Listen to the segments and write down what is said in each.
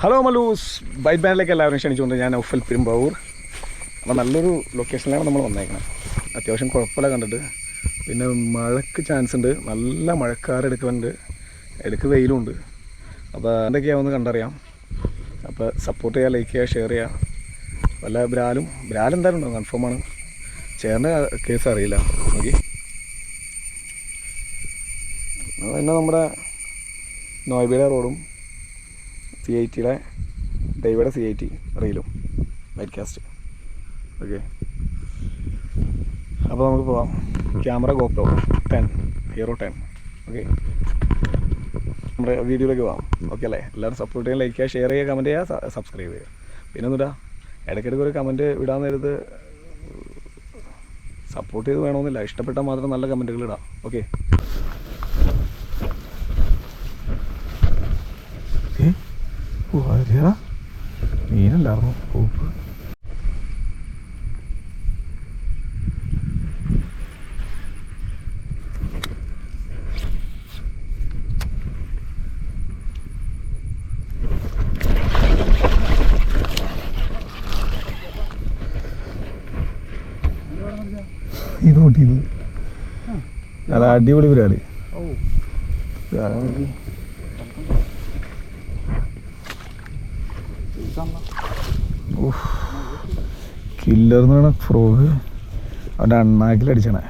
Hello Mallus byte ബാൻഡിലേക്ക് എല്ലാവരും ക്ഷണിച്ചുകൊണ്ട് ഞാൻ ഔഫൽ പെരുമ്പാവൂർ. അപ്പോൾ നല്ലൊരു ലൊക്കേഷനിലാണ് നമ്മൾ വന്നേക്കുന്നത്. അത്യാവശ്യം കുഴപ്പമില്ല കണ്ടിട്ട്. പിന്നെ മഴയ്ക്ക് ചാൻസ് ഉണ്ട്, നല്ല മഴക്കാരെടുക്കുന്നുണ്ട്, ഇടയ്ക്ക് വെയിലുണ്ട്. അപ്പോൾ എന്തൊക്കെയാണെന്ന് കണ്ടറിയാം. അപ്പോൾ സപ്പോർട്ട് ചെയ്യുക, ലൈക്ക് ചെയ്യുക, ഷെയർ ചെയ്യുക. വല്ല ബ്രാലെന്തായാലും ഉണ്ടാവും, കൺഫേമാണ്. ചേർന്ന കേസ് അറിയില്ല. നോക്കി പിന്നെ നമ്മുടെ നോയ്ബിയുടെ റോഡും CITയുടെ ഡൈവയുടെ CIT റീലും ലൈറ്റ് കാസ്റ്റ്. ഓക്കെ, അപ്പോൾ നമുക്ക് പോവാം. Camera GoPro 10 Hero 10. ഓക്കെ, നമ്മുടെ വീഡിയോയിലേക്ക് പോവാം. ഓക്കെ അല്ലേ? എല്ലാവരും സപ്പോർട്ട് ചെയ്യുക, ലൈക്ക് ചെയ്യുക, ഷെയർ ചെയ്യുക, കമൻറ്റ് ചെയ്യുക, സബ്സ്ക്രൈബ് ചെയ്യുക. പിന്നെ ഒന്നുമില്ല, ഇടയ്ക്കിടയ്ക്ക് ഒരു കമൻറ്റ് ഇടാൻ നേരത്ത് സപ്പോർട്ട് ചെയ്ത് വേണമെന്നില്ല, ഇഷ്ടപ്പെട്ടാൽ മാത്രം നല്ല കമൻറ്റുകൾ ഇടാം. ഓക്കെ, മീനല്ലായിരുന്നു പൂപ്പ്. ഇത് കൂട്ടിയത് നല്ല അടിപൊളി പരിപാടി. കില്ലർന്ന് വേണം ഫ്രോഗ് അവൻ്റെ അണ്ണാക്കിലടിച്ചണേ.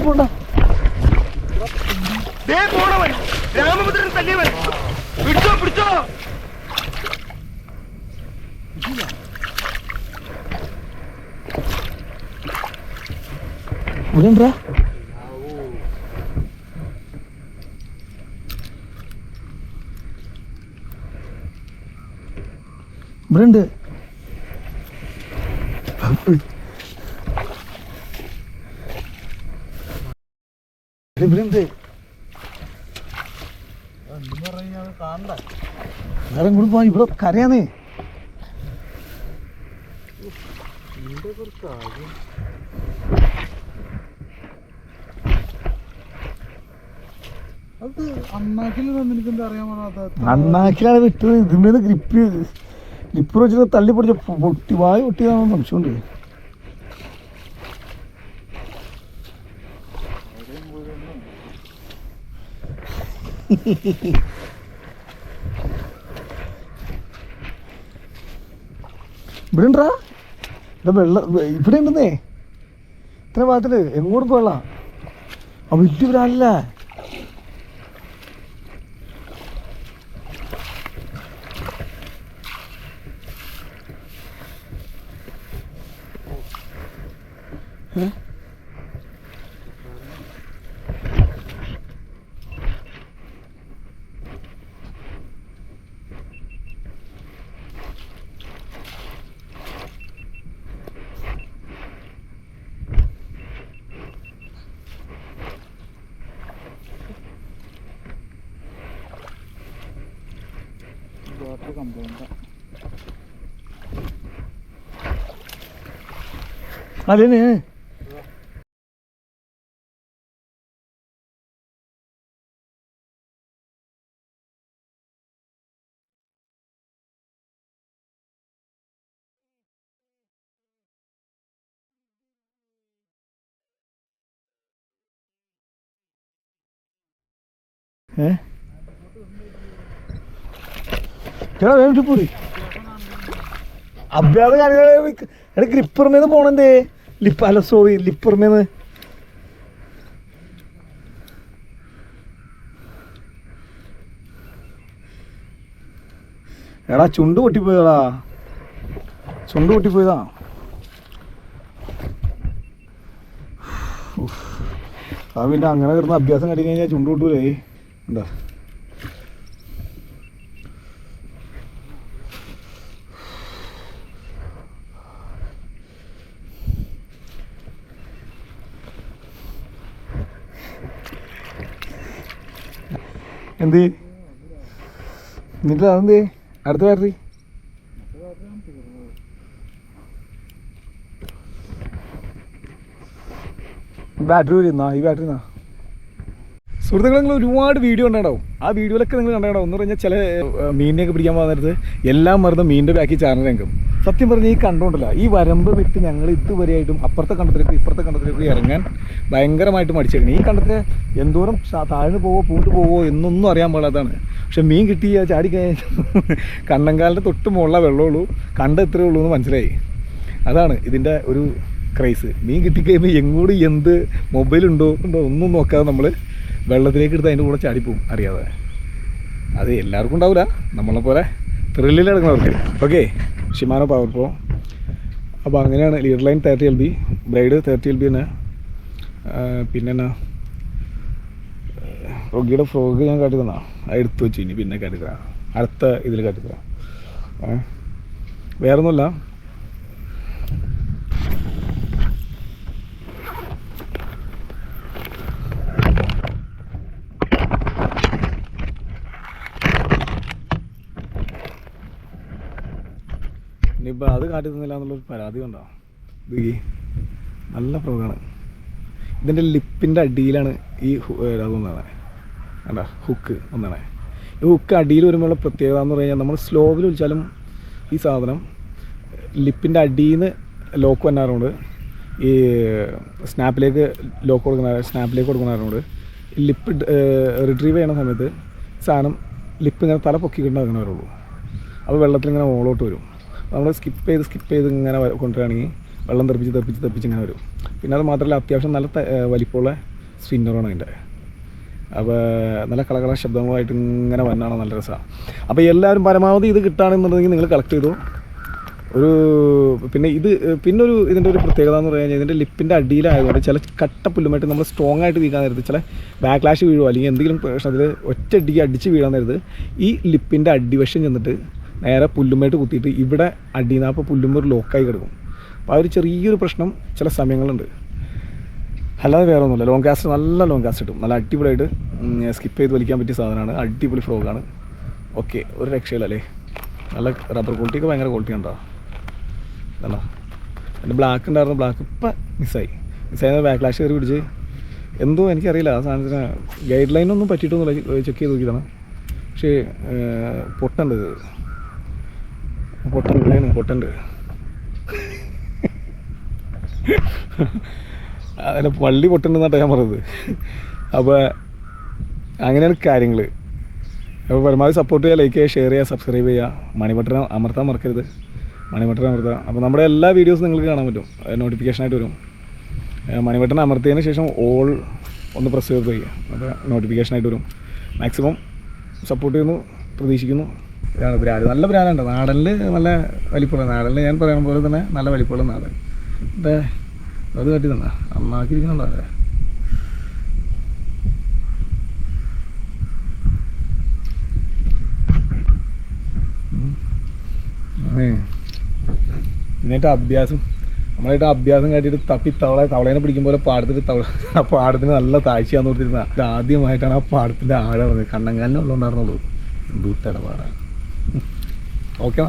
പോണ്ട രാമഭദ്രൻ തല്ലിയവൻ പിടിച്ചോ പിടിച്ചോ. ഇവിടെ ഉണ്ട്, ഇവിടെ ഉണ്ട്. വേറെ കൂടി പോവാ, ഇവിടെ കരയാന്നേ. അണ്ണാക്കിലാണ് വിട്ടത്. ഇതിന്മേന്ന് ഗ്രിപ്പ് വെച്ചിട്ട് തള്ളി പൊടിച്ച പൊട്ടി വായി പൊട്ടിയതാണോ സംശയമുണ്ട്. ഇവിടെ ഉണ്ടാ വെള്ളം, ഇവിടെ ഉണ്ടെന്നേ ഇത്ര ഭാഗത്തില് എങ്ങോട്ടും വെള്ളം. ആ വലിയ ഒരാളല്ല. അതന്നെ പോയി അഭ്യാസം കാണികളെ. ഗ്രിപ്പർമേന്ന് പോണെന്തേ? ലിപ്പർമേന്ന് എടാ ചുണ്ട് പൊട്ടിപ്പോയതാ, ചുണ്ട് പൊട്ടിപ്പോയതാ. ആ പിന്നെ അങ്ങനെ കിടന്ന അഭ്യാസം കടി കഴിഞ്ഞാൽ ചുണ്ട് പൊട്ടൂലേ. എന്താ എന്ത് എന്നിട്ട് അതെന്ത് അടുത്ത ബാറ്ററി ബാറ്ററി വരുന്നാ ഈ ബാറ്ററി എന്നാ. സുഹൃത്തുക്കൾ നിങ്ങൾ ഒരുപാട് വീഡിയോ കണ്ടാവും. ആ വീഡിയോയിലൊക്കെ നിങ്ങൾ കണ്ടാവും. എന്ന് പറഞ്ഞാൽ ചില മീനിനെയൊക്കെ പിടിക്കാൻ പോകുന്നിടത്ത് എല്ലാം മറന്ന് മീനിൻ്റെ ബാക്കി ചാനൽ രംഗം. സത്യം പറഞ്ഞാൽ ഈ കണ്ടോണ്ടല്ല, ഈ വരമ്പ് വിട്ട് ഞങ്ങൾ ഇതുവരെയായിട്ടും അപ്പുറത്തെ കണ്ടത്തിലേക്ക് ഇപ്പുറത്തെ കണ്ടത്തിലേക്ക് ഇറങ്ങാൻ ഭയങ്കരമായിട്ട് മടിച്ചേക്കണം. ഈ കണ്ടത്തിൽ എന്തോരം താഴ്ന്നു പോവോ പൂട്ട് പോവോ എന്നൊന്നും അറിയാൻ പാടാത്തതാണ്. പക്ഷെ മീൻ കിട്ടിയ ചാടി കണ്ണങ്കാലിൻ്റെ തൊട്ട് മുകളിലെ വെള്ളമുള്ളൂ, കണ്ട എത്രയേ ഉള്ളൂ എന്ന് മനസ്സിലായി. അതാണ് ഇതിൻ്റെ ഒരു ക്രൈസ്. മീൻ കിട്ടിക്കഴിയുമ്പോൾ എങ്ങോട്ട് എന്ത് മൊബൈലുണ്ടോ ഒന്നും നോക്കാതെ നമ്മൾ വെള്ളത്തിലേക്ക് എടുത്ത് അതിൻ്റെ കൂടെ ചാടിപ്പോവും അറിയാതെ. അത് എല്ലാവർക്കും ഉണ്ടാവില്ല, നമ്മളെ പോലെ ത്രില്ലിലെടുക്കുന്നവർക്ക്. Okay, Shimano power pro. അപ്പോൾ അങ്ങനെയാണ് leader line 30 LB, braid 30 LB തന്നെ. പിന്നെ എന്നാ റോഗിയുടെ ഫ്രോഗ് ഞാൻ കാട്ടിത്തന്നാ, അത് എടുത്തു വെച്ചു. ഇനി പിന്നെ കാട്ടിത്തരാം, അടുത്ത ഇതിൽ കാട്ടിത്തരാം. വേറൊന്നുമില്ല. ഇനിയിപ്പോൾ അത് കാട്ടി തന്നില്ല എന്നുള്ളൊരു പരാതി ഉണ്ടോ? ഇത് നല്ല ഫ്രോഗാണ്. ഇതിൻ്റെ ലിപ്പിൻ്റെ അടിയിലാണ് ഈ അതൊന്നാണ് കണ്ടാ ഹുക്ക് ഒന്നാണ്. ഈ ഹുക്ക് അടിയിൽ വരുമ്പോഴുള്ള പ്രത്യേകത എന്ന് പറഞ്ഞു കഴിഞ്ഞാൽ നമ്മൾ സ്ലോവിൽ വിളിച്ചാലും ഈ സാധനം ലിപ്പിൻ്റെ അടിയിൽ നിന്ന് ലോക്ക് വന്നാറുണ്ട്. ഈ സ്നാപ്പിലേക്ക് ലോക്ക് കൊടുക്കുന്നവരുണ്ട്. ലിപ്പ് റിട്രീവ് ചെയ്യണ സമയത്ത് സാധനം ലിപ്പ് ഇങ്ങനെ തല പൊക്കിക്കൊണ്ട് നടക്കുന്നവരുള്ളൂ. അപ്പോൾ വെള്ളത്തിലിങ്ങനെ മുകളോട്ട് വരും. നമ്മൾ സ്കിപ്പ് ചെയ്ത് ഇങ്ങനെ കൊണ്ടുവരികയാണെങ്കിൽ വെള്ളം തെറിപ്പിച്ച് ഇങ്ങനെ വരും. പിന്നെ അത് മാത്രമല്ല അത്യാവശ്യം നല്ല വലിപ്പമുള്ള സ്പിന്നറാണ് അതിൻ്റെ. അപ്പോൾ നല്ല കളകള ശബ്ദങ്ങളുമായിട്ട് ഇങ്ങനെ വന്നാണ് നല്ല രസമാണ്. അപ്പോൾ എല്ലാവരും പരമാവധി ഇത് കിട്ടുകയാണെന്നുണ്ടെങ്കിൽ നിങ്ങൾ കളക്ട് ചെയ്തു. പിന്നൊരു ഇതിൻ്റെ ഒരു പ്രത്യേകത എന്ന് പറഞ്ഞു കഴിഞ്ഞാൽ ഇതിൻ്റെ ലിപ്പിൻ്റെ അടിയിലായതുകൊണ്ട് ചില കട്ട പുല്ലുമായിട്ട് നമ്മൾ സ്ട്രോങ് ആയിട്ട് വീഴാൻ നേരത്ത് ചില ബാക്ക്ലാഷ് വീഴുമോ അല്ലെങ്കിൽ എന്തെങ്കിലും പ്രശ്നത്തിൽ ഒറ്റയടിക്ക് അടിച്ച് വീഴാൻ നേരത്ത് ഈ ലിപ്പിൻ്റെ അടിവശം ചെന്നിട്ട് നേരെ പുല്ലുമായിട്ട് കുത്തിയിട്ട് ഇവിടെ അടിയിൽ അപ്പോൾ പുല്ലുമ്പോൾ ലോക്കായി കിടക്കും. അപ്പോൾ ആ ഒരു ചെറിയൊരു പ്രശ്നം ചില സമയങ്ങളുണ്ട്. അല്ലാതെ വേറെ ഒന്നുമില്ല. ലോങ് കാസ്റ്റ് നല്ല ലോങ് കാസ്റ്റ് കിട്ടും. നല്ല അടിപൊളിയായിട്ട് സ്കിപ്പ് ചെയ്ത് വലിക്കാൻ പറ്റിയ സാധനമാണ്. അടിപൊളി ഫ്രോഗാണ്. ഓക്കെ, ഒരു രക്ഷയില്ലല്ലേ. നല്ല റബ്ബർ ക്വാളിറ്റിയൊക്കെ ഭയങ്കര ക്വാളിറ്റി ഉണ്ടോ അല്ല. എൻ്റെ ബ്ലാക്ക് ഉണ്ടായിരുന്നു, ബ്ലാക്ക് ഇപ്പം മിസ്സായത് ബാക്ക്ലാഷ് കയറി പിടിച്ച് എന്തോ എനിക്കറിയില്ല. ആ സാധനത്തിന് ഗൈഡ് ലൈനൊന്നും പറ്റിയിട്ടൊന്നുമില്ല, ചെക്ക് ചെയ്ത് നോക്കിയതാണ്. പക്ഷേ പൊട്ടുണ്ട് അതിൻ്റെ പള്ളി പൊട്ടുണ്ടെന്നാണ് ഞാൻ പറഞ്ഞത്. അപ്പോൾ അങ്ങനെയാണ് കാര്യങ്ങൾ. അപ്പോൾ പരമാവധി സപ്പോർട്ട് ചെയ്യുക, ലൈക്ക് ചെയ്യുക, ഷെയർ ചെയ്യുക, സബ്സ്ക്രൈബ് ചെയ്യുക, മണി ബട്ടൺ അമർത്താൻ മറക്കരുത്. മണി ബട്ടൺ അമർത്തുക. അപ്പോൾ നമ്മുടെ എല്ലാ വീഡിയോസും നിങ്ങൾക്ക് കാണാൻ പറ്റും, നോട്ടിഫിക്കേഷനായിട്ട് വരും. മണി ബട്ടൺ അമർത്തിയതിന് ശേഷം ഓൾ ഒന്ന് പ്രസ് ചെയ്ത് ചെയ്യുക, അപ്പോൾ നോട്ടിഫിക്കേഷനായിട്ട് വരും. മാക്സിമം സപ്പോർട്ട് ചെയ്യുന്നു, പ്രതീക്ഷിക്കുന്നു. ഇതാണ് ബ്രാൻഡ്. നല്ല ബ്രാൻഡുണ്ട്. നാടനിൽ നല്ല വലിപ്പമുള്ള നാടനിൽ ഞാൻ പറയുന്ന പോലെ തന്നെ നല്ല വലിപ്പമുള്ള നാടൻ. എന്താ അത് കാട്ടി തന്നാ അന്നാക്കിയിരിക്കുന്നുണ്ടോ? അതെ, എന്നിട്ട് നമ്മളായിട്ട് അഭ്യാസം കാട്ടിയിട്ട് തവളേനെ പിടിക്കും പോലെ പാടത്തിന് ആ പാടത്തിന് നല്ല താഴ്ചയാന്ന് കൊടുത്തിരുന്ന. ഇത് ആദ്യമായിട്ടാണ് ആ പാടത്തിൻ്റെ ആഴം പറഞ്ഞത്. കണ്ണങ്കാലിനെ ഉള്ളതുണ്ടായിരുന്നുള്ളൂ. ദൂട്ടയുടെ പാടാണ്. ഓക്കെ.